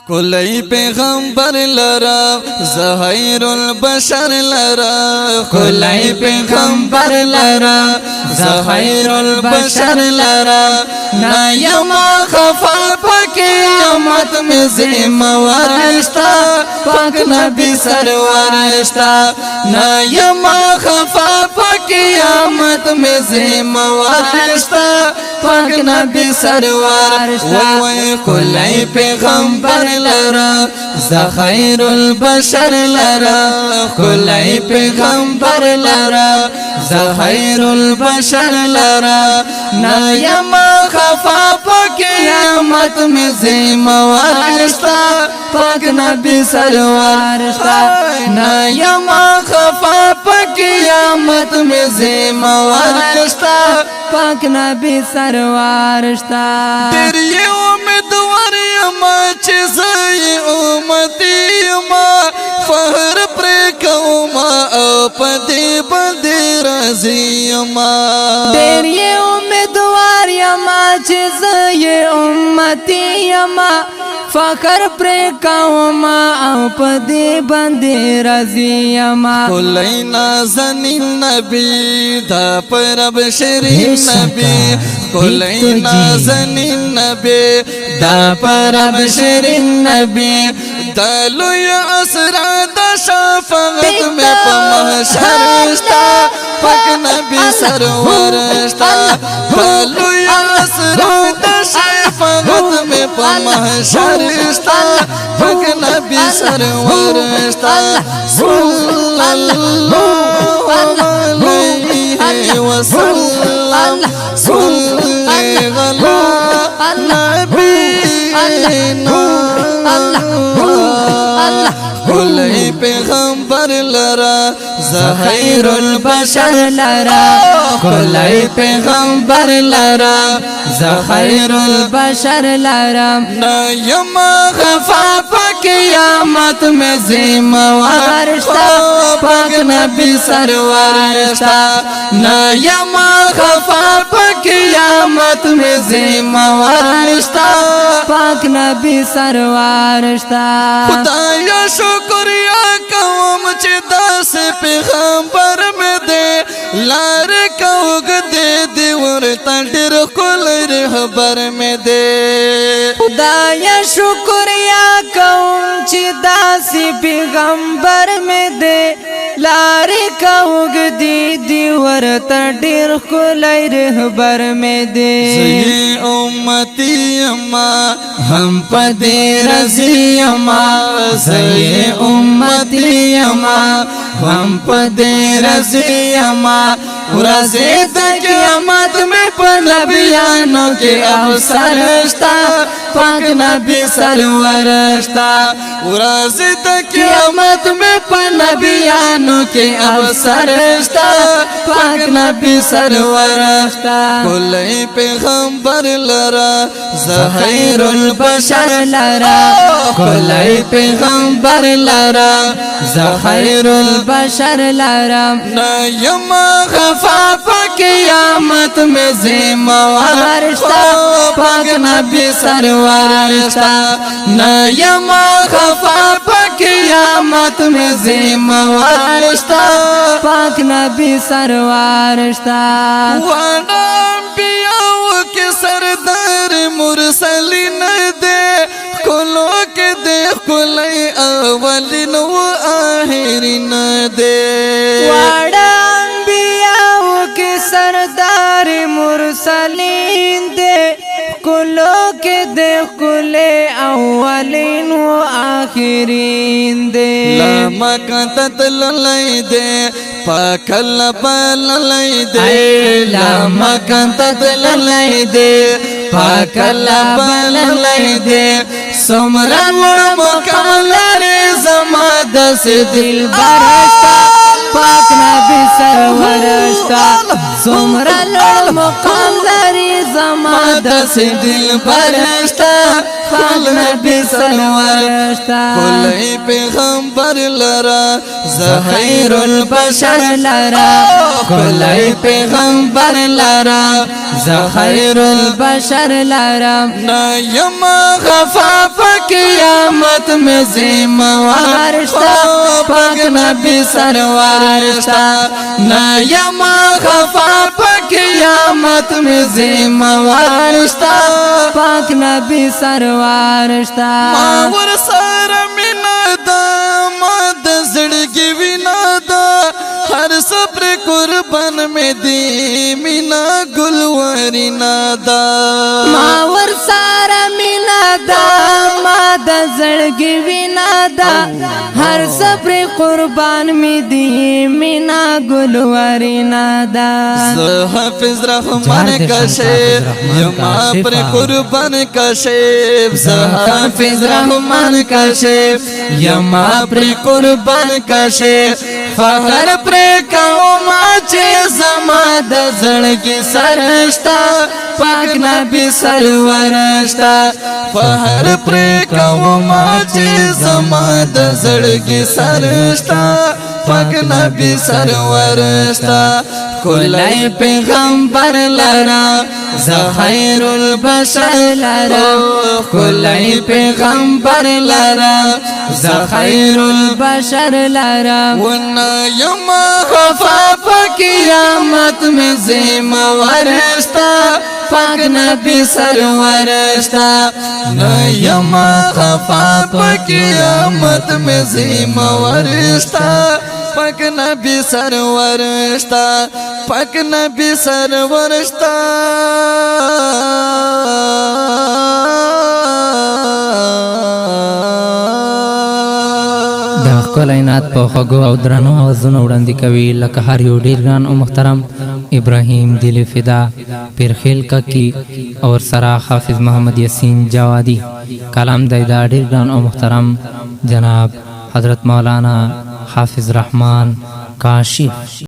کلی پیغمبر لرا زهیر البشر لرا کلی پیغمبر لرا زهیر البشر لرا نایما خفا قیامت میں ذموارشتا پاک نبی سرورشتا نایما خفا قیامت میں ذموارشتا پاک نبی سرورشتا وی کلی پیغمبر لرا زخیر البشر لرا کلی پیغمبر لرا زخیر البشر لرا نایما خفا قیامت میں ذموارشتا پاک نبی سرورشتا نایما خفا قیامت میں ذموارشتا پاک نبی سرورشتا تیری امیدوار یما چیزای امتی یما فخر پر کوما او پدی بندی رضی یما تیری امیدوار یما چیزای امتی یما فخر پر کوما او پدی بندی رضی یما کلی نازنین نبی دا پرب شرین نبی کلی نازنین نبی دا پرب شرین نبی دالو یا اسرا دا شفاعت میں پمحشرشتا پاک نبی سرورشتا دالو یا اسرا دا شفاعت میں پمحشرشتا پاک نبی سرورشتا صلی اللہ علیہ وسلم صلی اللہ نبینا کلی پیغمبر لرا زخیر البشر لرا کلی پیغمبر لرا زخیر البشر لرا نایما خفا قیامت میں ذموارشتا پاک نبی سرورشتا نایما خفا قیامت میں ذموارشتا پاک نبی سرورشتا خدایا شکریہ کوم چی داس پیغمبر میں دے لار کوگ دے دیور تندر کل رہبر میں دے خدایا شکریہ کوم چی داس پیغمبر میں دے لار کوگ دے دیور تندر کل رہبر میں دے زی امتی اما ہم پدی رضی اما زی امتی اما ہم پدی رضی اما رضی قیامت میں نبیانوں کے افسرشتا پاک نبی سرورشتا رضی قیامت میں نبیانوں کے افسرشتا پاک نبی سرورشتا کلی پیغمبر لرا زخیر البشر لرا کلی پیغمبر لرا زخیر البشر لرا نایما خفا قیامت میں ذموارشتا پاک نبی سرورشتا نایما خفا قیامت میں ذموارشتا پاک نبی سرورشتا وانا انبیاء کے سردار مرسلین دے کلو کے دے کلی اولین و آخرین دے وانا انبیاء کے سردار مرسلین دے کلو کے دے کلی اولین و آخرین دے لما کنتت للائی دے پاکل بللائی دے لما کنتت للائی دے پاکل بللائی دے سمرن مکمل زماد سے دل برشتا پاک نبی سرورشتا سمرن مکمل زماد سے دل برشتا پاک نبی سرورشتا کلی پیغمبر لرا زخیر البشر لرا کلی پیغمبر لرا زخیر البشر لرا نایم غفا قیامت قیامت میں ذمہوار شتا پاک نبی سرور شتا نہ یما خفا پا قیامت میں ذمہوار شتا پاک نبی سرور شتا ماور سار مینا دا ماد زڑگی وینا دا ہر صبر قربان میں دی مینا گلورینا دا ماور سارا مینا دا ماد زڑگی وینا دا ہر صبر قربان میں دی مینا گلورینا دا حافظ رحمان کا شیر یما پر قربان کا شیر حافظ رحمان کا شیر یما پر قربان کا شیر فخر پر قوما چه زما د زړګي سرشتا پاک نبی سرورشتا فخر پر قوما چه زما د زړګي سرشتا پاک نبی سرورشتا کولای پیغمبر لرا زخیر البشر لرا کولای پیغمبر لرا زخیر البشر لرا ونا یما خفا پا قیامت میں ذمہوارشتا پاک نبی سرورشتا نا یما خفا پا قیامت میں ذمہوارشتا پاک نبی سرورشتا پاک نبی سرورشتا د خپل عینات په خوږو او درنو اوازونو وړاندې کوي لکه هر یو ډېر ګران او محترم ابراهیم دل فدا پیرخیل ککی اور سرا حافظ محمد یاسین جوادی کلام د ډېر ګران او محترم جناب حضرت مولانا حافظ رحمان کاشف